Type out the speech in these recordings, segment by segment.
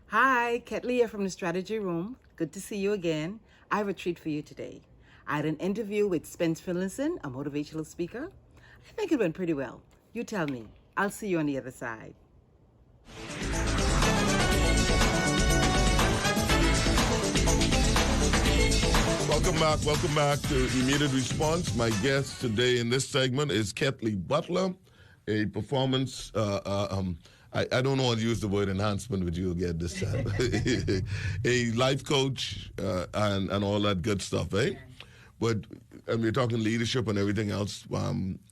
Hi, Ketlie here from the Strategy Room. Good to see you again. I have a treat for you today. I had an interview with Spence Finlinson, a motivational speaker. I think it went pretty well. You tell me. I'll see you on the other side. Welcome back to Immediate Response. My guest today in this segment is Ketlie Butler, a performance, I don't want to use the word enhancement with you again this time, a life coach and all that good stuff, eh? But we're talking leadership and everything else,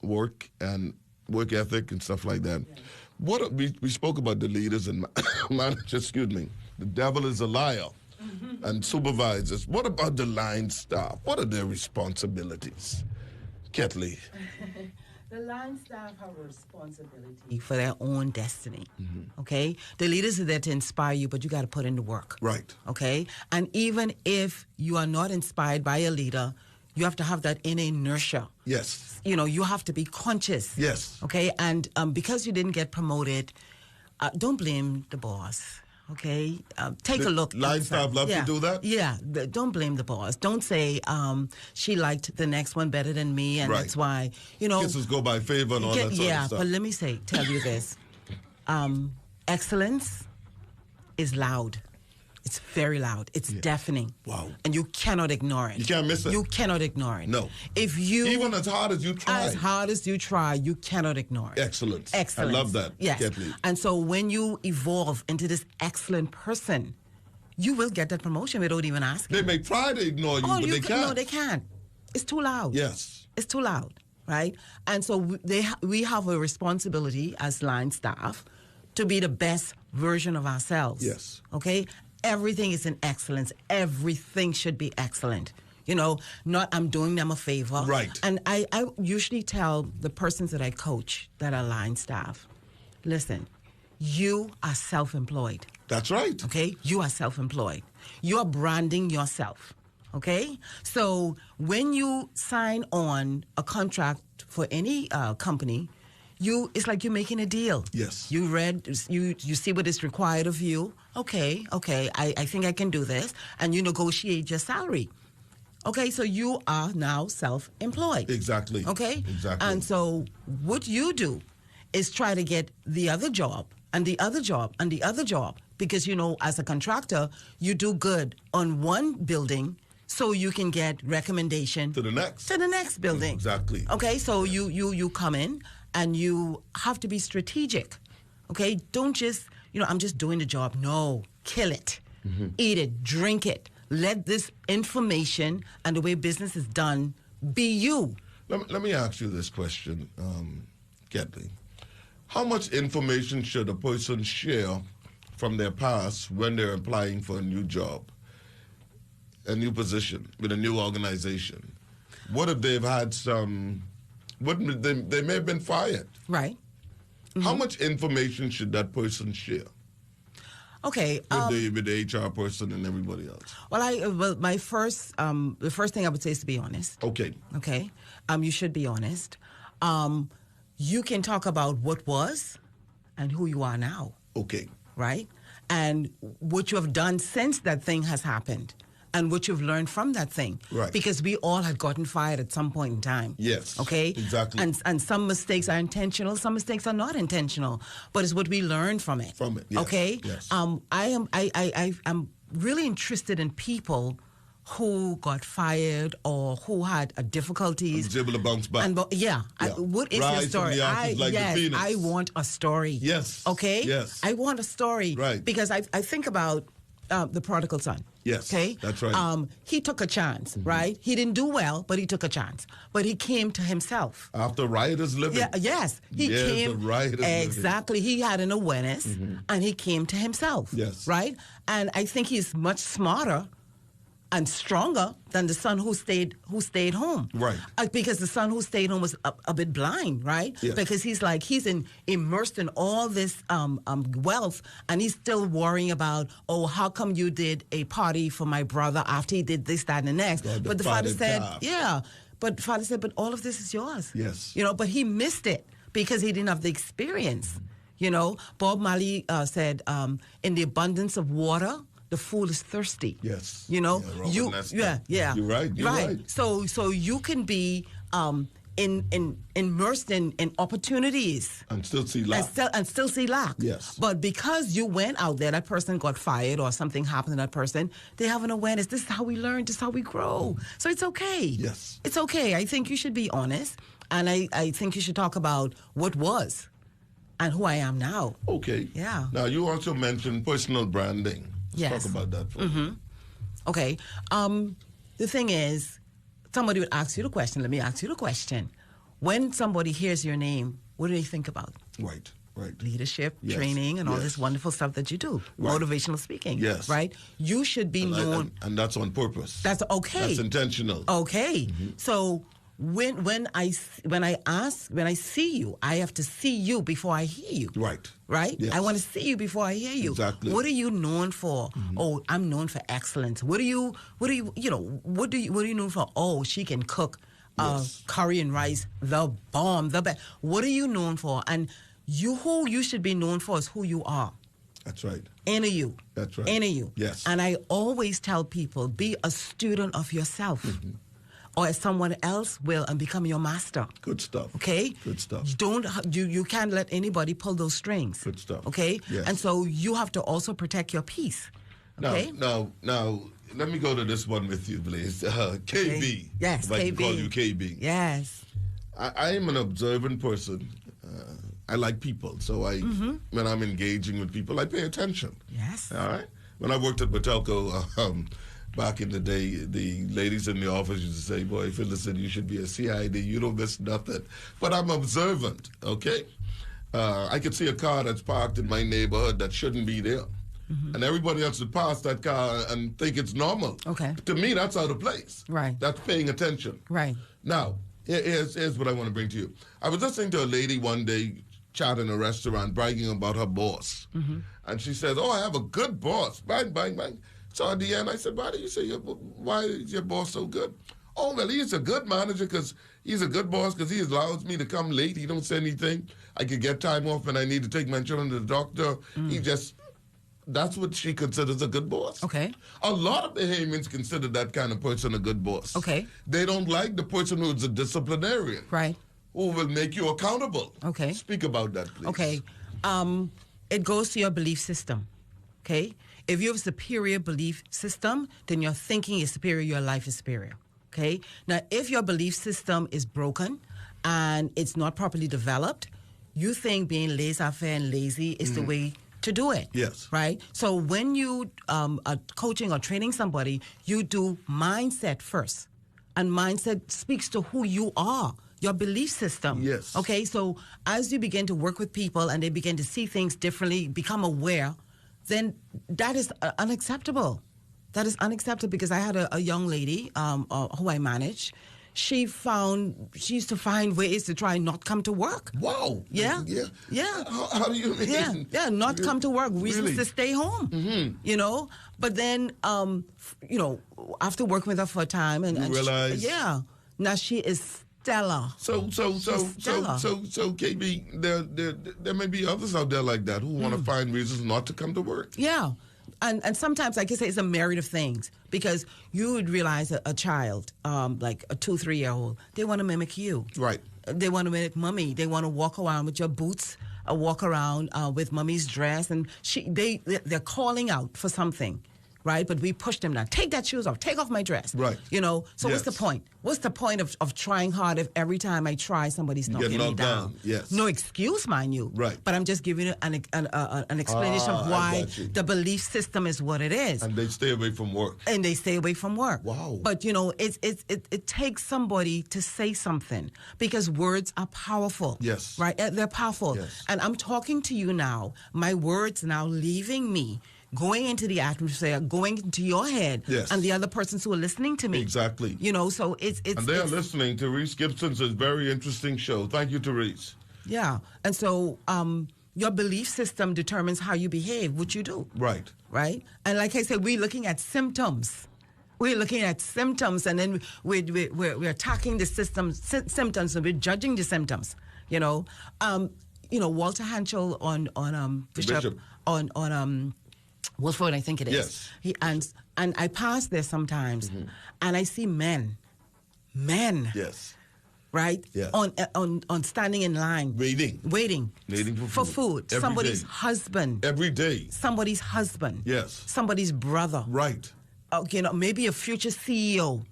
work and work ethic and stuff like that. What we spoke about the leaders and managers, excuse me, the devil is a liar. And supervisors. What about the line staff? What are their responsibilities? Ketlie. The line staff have a responsibility for their own destiny, okay? The leaders are there to inspire you, but you got to put in the work. Right. Okay? And even if you are not inspired by a leader, you have to have that inner inertia. Yes. You know, you have to be conscious. Yes. Okay? And because you didn't get promoted, don't blame the boss. Okay, take a look. Line staff love to do that? Yeah, don't blame the boss. Don't say she liked the next one better than me, and that's why, you know. Kisses go by favor and all that sort of stuff. Yeah, but let me tell you this. Excellence is loud. It's very loud. It's deafening. Wow. And you cannot ignore it. You can't miss it. You cannot ignore it. No. If you... Even as hard as you try. As hard as you try, you cannot ignore it. Excellence. Excellence. I love that. Yes. Ketlie. And so when you evolve into this excellent person, you will get that promotion without even asking. They may try to ignore you, but they can't. No, they can't. It's too loud. Yes. It's too loud, right? And so we have a responsibility as line staff to be the best version of ourselves. Yes. Okay? Everything is in excellence. Everything should be excellent. You know, not I'm doing them a favor. Right. And I usually tell the persons that I coach that are line staff, listen, you are self-employed. That's right. Okay? You are self-employed. You are branding yourself. Okay? So when you sign on a contract for any company, it's like you're making a deal. Yes. You see what is required of you. Okay, I think I can do this. And you negotiate your salary. Okay, so you are now self-employed. Exactly. Okay? Exactly. And so what you do is try to get the other job and the other job and the other job. Because, you know, as a contractor, you do good on one building so you can get recommendation to the next building. Exactly. Okay, so you come in and you have to be strategic. Okay, don't just, you know, I'm just doing the job. No, kill it. Eat it, drink it. Let this information and the way business is done be you. Let me ask you this question, Ketlie. How much information should a person share from their past when they're applying for a new job, a new position with a new organization? What if they've had they may have been fired? Right. How much information should that person share? Okay. With the HR person and everybody else. Well, the first thing I would say is to be honest. Okay. Okay. You should be honest. You can talk about what was and who you are now. Okay. Right? And what you have done since that thing has happened. And what you've learned from that thing. Right. Because we all had gotten fired at some point in time. Yes. Okay? Exactly. And some mistakes are intentional, some mistakes are not intentional. But it's what we learn from it. From it, yes. Okay? Yes. I'm really interested in people who got fired or who had difficulties. Was able to bounce back. What is your story? I want a story. Yes. Okay? Yes. I want a story. Right. Because I think about the prodigal son. Yes. Okay? That's right. He took a chance, right? He didn't do well, but he took a chance. But he came to himself. After riotous living. Yeah, yes. He came. Exactly. He had an awareness and he came to himself. Yes. Right? And I think he's much smarter and stronger than the son who stayed home. Right. Because the son who stayed home was a bit blind, right? Yes. Because he's immersed in all this wealth, and he's still worrying about, how come you did a party for my brother after he did this, that, and the next? But the father said, but all of this is yours. Yes. You know, but he missed it because he didn't have the experience. You know, Bob Marley said, in the abundance of water, the fool is thirsty. Yes. You know, Yeah. You're right. You're right. So you can be immersed in opportunities and still see lack. And still see lack. Yes. But because you went out there, that person got fired or something happened to that person, they have an awareness. This is how we learn. This is how we grow. So it's okay. Yes. It's okay. I think you should be honest. And I think you should talk about what was and who I am now. Okay. Yeah. Now, you also mentioned personal branding. Let's talk about that for a minute. Okay. The thing is, somebody would ask you the question. Let me ask you the question. When somebody hears your name, what do they think about? Right. Leadership, training, and all this wonderful stuff that you do. Right. Motivational speaking. Yes. Right? You should be known. And that's on purpose. That's okay. That's intentional. Okay. So when I see you, I have to see you before I hear you. Right? Yes. I want to see you before I hear you. Exactly. What are you known for? Oh, I'm known for excellence. What are you known for? Oh, she can cook curry and rice, the bomb, the best. What are you known for? And who you should be known for is who you are. That's right. Inner you. That's right. Inner you. Yes. And I always tell people, be a student of yourself. Or as someone else will, and become your master. Good stuff. Okay? Good stuff. You can't let anybody pull those strings. Good stuff. Okay? Yes. And so you have to also protect your peace. Okay? Now, let me go to this one with you, please. KB. Okay. Yes, if I KB. can call you KB. Yes. I am an observant person. I like people, so when I'm engaging with people, I pay attention. Yes. All right? When I worked at Batelco, back in the day, the ladies in the office used to say, boy, if you listen, you should be a CID. You don't miss nothing. But I'm observant, okay? I could see a car that's parked in my neighborhood that shouldn't be there. And everybody else would pass that car and think it's normal. Okay. To me, that's out of place. Right. That's paying attention. Right. Now, here's what I want to bring to you. I was listening to a lady one day chat in a restaurant bragging about her boss. And she says, oh, I have a good boss. Bang, bang, bang. So at the end, I said, why do you say, why is your boss so good? Oh, well, he's a good manager because he's a good boss because he allows me to come late. He don't say anything. I could get time off when I need to take my children to the doctor. That's what she considers a good boss. Okay. A lot of Bahamians consider that kind of person a good boss. Okay. They don't like the person who's a disciplinarian. Right. Who will make you accountable. Okay. Speak about that, please. Okay. It goes to your belief system. Okay? If you have a superior belief system, then your thinking is superior, your life is superior. Okay? Now, if your belief system is broken and it's not properly developed, you think being laissez-faire and lazy is the way to do it. Yes. Right? So when you are coaching or training somebody, you do mindset first. And mindset speaks to who you are, your belief system. Yes. Okay? So as you begin to work with people and they begin to see things differently, become aware, then that is unacceptable. That is unacceptable because I had a young lady who I managed. She used to find ways to try not come to work. Wow. Yeah. How do you mean? Yeah, not come to work. Reasons Really? to stay home. You know, but then, after working with her for a time, and realize? Now she is stellar. So, KB, there may be others out there like that who want to find reasons not to come to work. Yeah. And sometimes, like I say, it's a myriad of things because you would realize a child, like a 2-3-year-old, they want to mimic you. Right. They want to mimic mommy. They want to walk around with your boots, walk around with mommy's dress, and they're calling out for something. Right, but we push them down. Take that shoes off. Take off my dress. Right. You know. So what's the point? What's the point of trying hard if every time I try somebody's knocking me down? Yes. No excuse, mind you. Right. But I'm just giving you an explanation of why the belief system is what it is. And they stay away from work. Wow. But it takes somebody to say something because words are powerful. Yes. Right. They're powerful. Yes. And I'm talking to you now. My words now leaving me, going into the atmosphere, going into your head, yes, and the other persons who are listening to me. Exactly. You know, so it's and they are listening to Reese Gibson's very interesting show. Thank you, Therese. Yeah, and so your belief system determines how you behave, what you do. Right. Right. And like I said, we're looking at symptoms. We're looking at symptoms, and then we're attacking the symptoms, and we're judging the symptoms. You know. Walter Hanchel on Bishop. on Wolford, I think it is. Yes. And I pass there sometimes, and I see men, Yes. right? Yeah. On standing in line, waiting for food. Every somebody's day. husband, Every day. somebody's husband, Yes. somebody's brother, Right. Maybe a future CEO,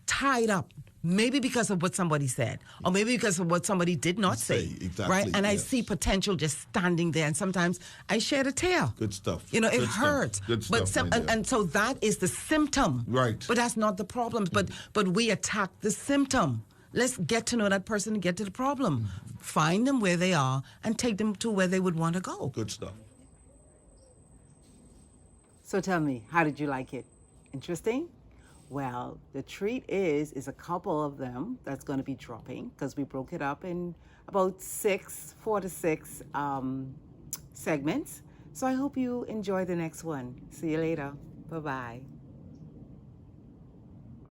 tied up. Maybe because of what somebody said, or maybe because of what somebody did not say. Exactly. Right? And I yes. see potential just standing there, and sometimes I shed a tear. Good stuff. It Good hurts. Stuff. Good but stuff. and so that is the symptom. Right. But that's not the problem. But we attack the symptom. Let's get to know that person and get to the problem. Find them where they are and take them to where they would want to go. Good stuff. So tell me, how did you like it? Interesting? Well, the treat is a couple of them that's going to be dropping, because we broke it up in about 4 to 6 segments. So I hope you enjoy the next one. See you later. Bye-bye.